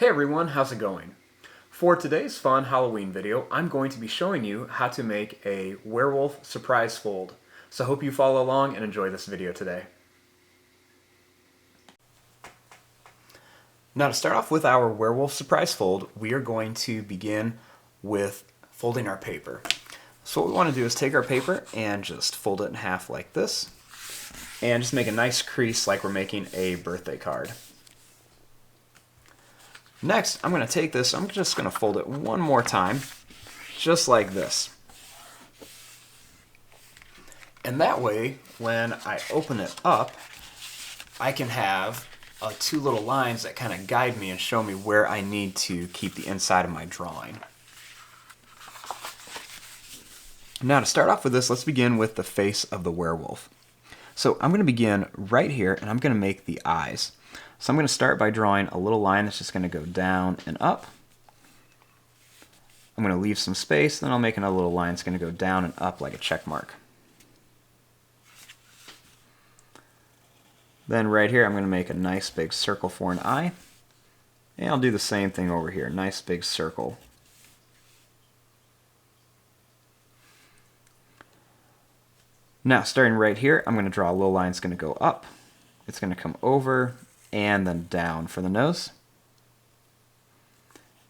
Hey everyone, how's it going? For today's fun Halloween video, I'm going to be showing you how to make a werewolf surprise fold. So I hope you follow along and enjoy this video today. Now to start off with our werewolf surprise fold, we are going to begin with folding our paper. So what we want to do is take our paper and just fold it in half like this, and just make a nice crease like we're making a birthday card. Next, I'm going to take this, I'm just going to fold it one more time, just like this. And that way, when I open it up, I can have two little lines that kind of guide me and show me where I need to keep the inside of my drawing. Now to start off with this, let's begin with the face of the werewolf. So I'm going to begin right here, and I'm going to make the eyes. So I'm going to start by drawing a little line that's just going to go down and up. I'm going to leave some space, then I'll make another little line that's going to go down and up like a check mark. Then right here I'm going to make a nice big circle for an eye. And I'll do the same thing over here, nice big circle. Now starting right here, I'm going to draw a little line that's going to go up. It's going to come over and then down for the nose.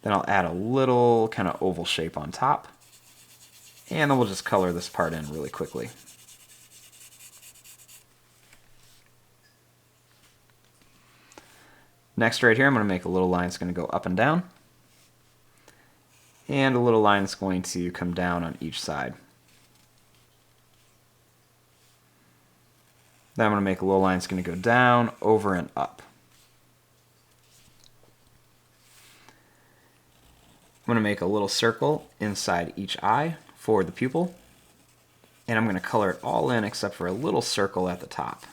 Then I'll add a little kind of oval shape on top. And then we'll just color this part in really quickly. Next right here, I'm going to make a little line that's going to go up and down. And a little line that's going to come down on each side. Then I'm going to make a little line that's going to go down, over, and up. I'm going to make a little circle inside each eye for the pupil. And I'm going to color it all in except for a little circle at the top.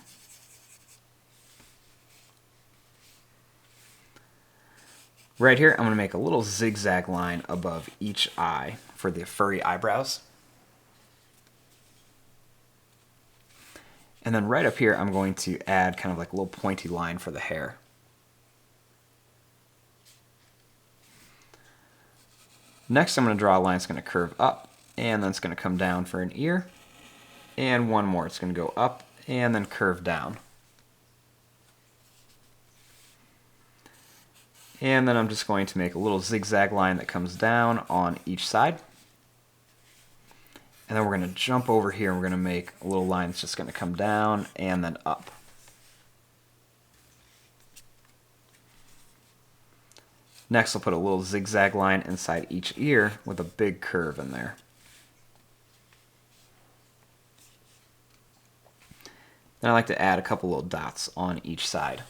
Right here, I'm going to make a little zigzag line above each eye for the furry eyebrows. And then right up here, I'm going to add kind of like a little pointy line for the hair. Next, I'm going to draw a line that's going to curve up, and then it's going to come down for an ear. And one more, it's going to go up and then curve down. And then I'm just going to make a little zigzag line that comes down on each side. And then we're going to jump over here and we're going to make a little line that's just going to come down and then up. Next, I'll put a little zigzag line inside each ear with a big curve in there. Then I like to add a couple little dots on each side.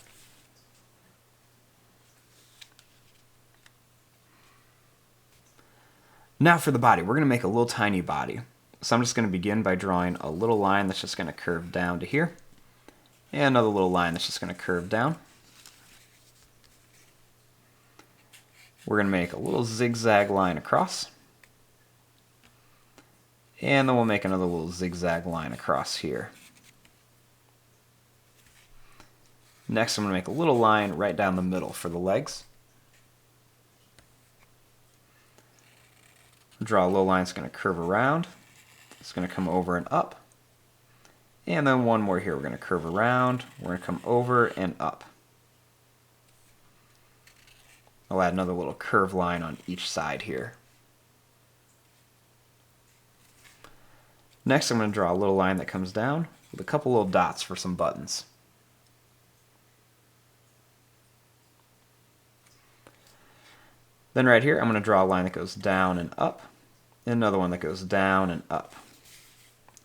Now for the body, we're going to make a little tiny body. So I'm just going to begin by drawing a little line that's just going to curve down to here. And another little line that's just going to curve down. We're going to make a little zigzag line across. And then we'll make another little zigzag line across here. Next I'm going to make a little line right down the middle for the legs. Draw a little line that's going to curve around. It's going to come over and up. And then one more here. We're going to curve around. We're going to come over and up. I'll add another little curve line on each side here. Next I'm going to draw a little line that comes down with a couple little dots for some buttons. Then right here I'm going to draw a line that goes down and up. And another one that goes down and up.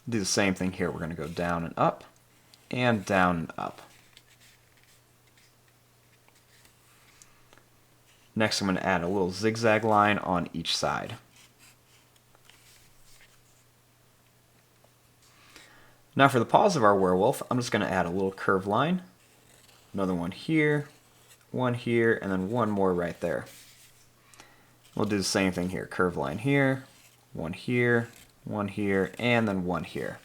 Do the same thing here. We're going to go down and up, and down and up. Next I'm going to add a little zigzag line on each side. Now for the paws of our werewolf, I'm just going to add a little curved line. Another one here, and then one more right there. We'll do the same thing here. Curved line here, one here, and then one here.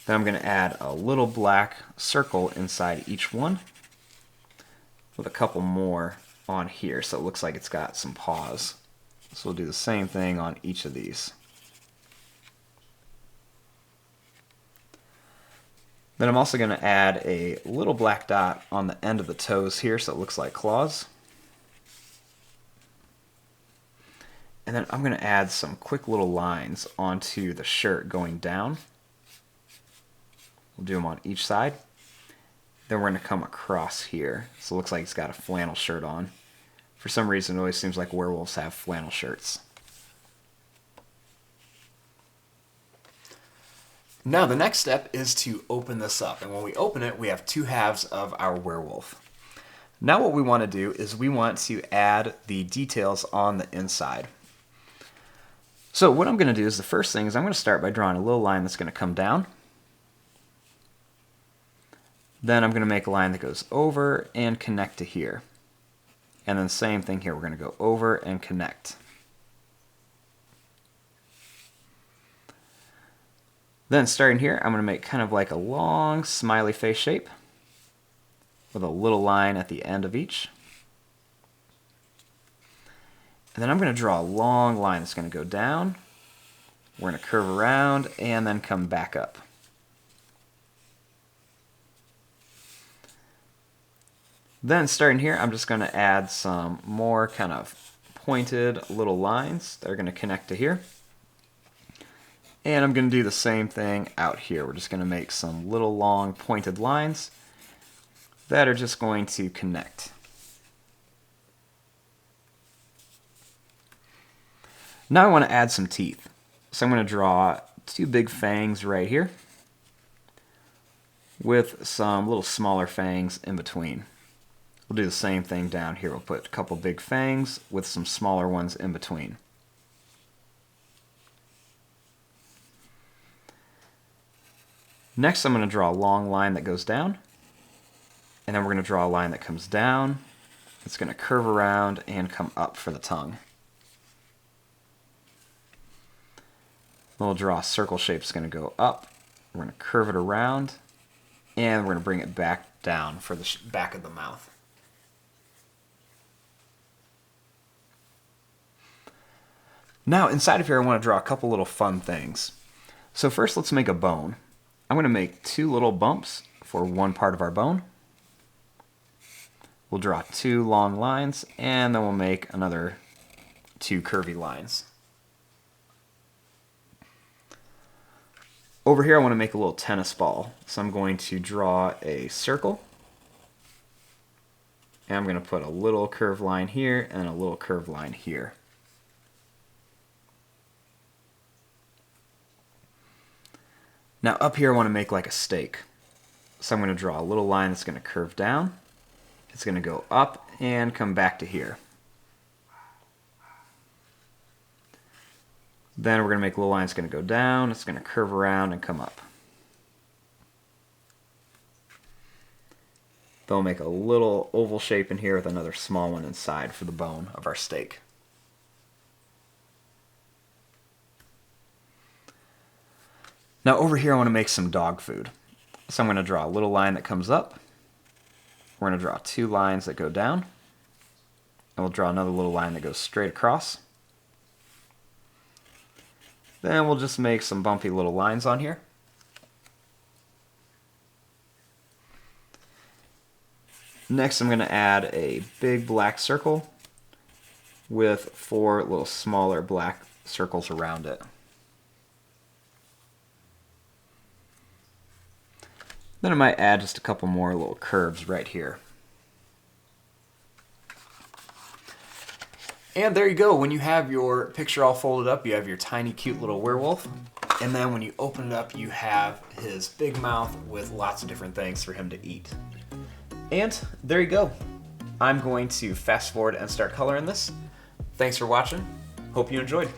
Then I'm going to add a little black circle inside each one. with a couple more on here so it looks like it's got some paws. So we'll do the same thing on each of these. Then I'm also going to add a little black dot on the end of the toes here so it looks like claws. And then I'm going to add some quick little lines onto the shirt going down. We'll do them on each side. Then we're going to come across here. So it looks like it's got a flannel shirt on. For some reason, it always seems like werewolves have flannel shirts. Now the next step is to open this up. And when we open it, we have two halves of our werewolf. Now what we want to do is we want to add the details on the inside. So what I'm going to do is the first thing is I'm going to start by drawing a little line that's going to come down. Then I'm going to make a line that goes over and connect to here. And then same thing here, we're going to go over and connect. Then starting here, I'm going to make kind of like a long smiley face shape with a little line at the end of each. And then I'm going to draw a long line that's going to go down. We're going to curve around and then come back up. Then starting here, I'm just going to add some more kind of pointed little lines that are going to connect to here. And I'm going to do the same thing out here. We're just going to make some little long pointed lines that are just going to connect. Now I want to add some teeth. So I'm going to draw two big fangs right here with some little smaller fangs in between. We'll do the same thing down here. We'll put a couple big fangs with some smaller ones in between. Next I'm going to draw a long line that goes down, and then we're going to draw a line that comes down. It's going to curve around and come up for the tongue. Then we'll draw a circle shape that's going to go up. We're going to curve it around, and we're going to bring it back down for the back of the mouth. Now inside of here I want to draw a couple little fun things. So first let's make a bone. I'm going to make two little bumps for one part of our bone. We'll draw two long lines and then we'll make another two curvy lines. Over here I want to make a little tennis ball. So I'm going to draw a circle. And I'm going to put a little curved line here and a little curved line here. Now up here I want to make like a stake. So I'm going to draw a little line that's going to curve down. It's going to go up and come back to here. Then we're going to make a little line that's going to go down. It's going to curve around and come up. Then we'll make a little oval shape in here with another small one inside for the bone of our stake. Now over here I want to make some dog food. So I'm going to draw a little line that comes up. We're going to draw two lines that go down. And we'll draw another little line that goes straight across. Then we'll just make some bumpy little lines on here. Next I'm going to add a big black circle with four little smaller black circles around it. Then I might add just a couple more little curves right here. And there you go. When you have your picture all folded up, you have your tiny cute little werewolf. And then when you open it up, you have his big mouth with lots of different things for him to eat. And there you go. I'm going to fast forward and start coloring this. Thanks for watching. Hope you enjoyed.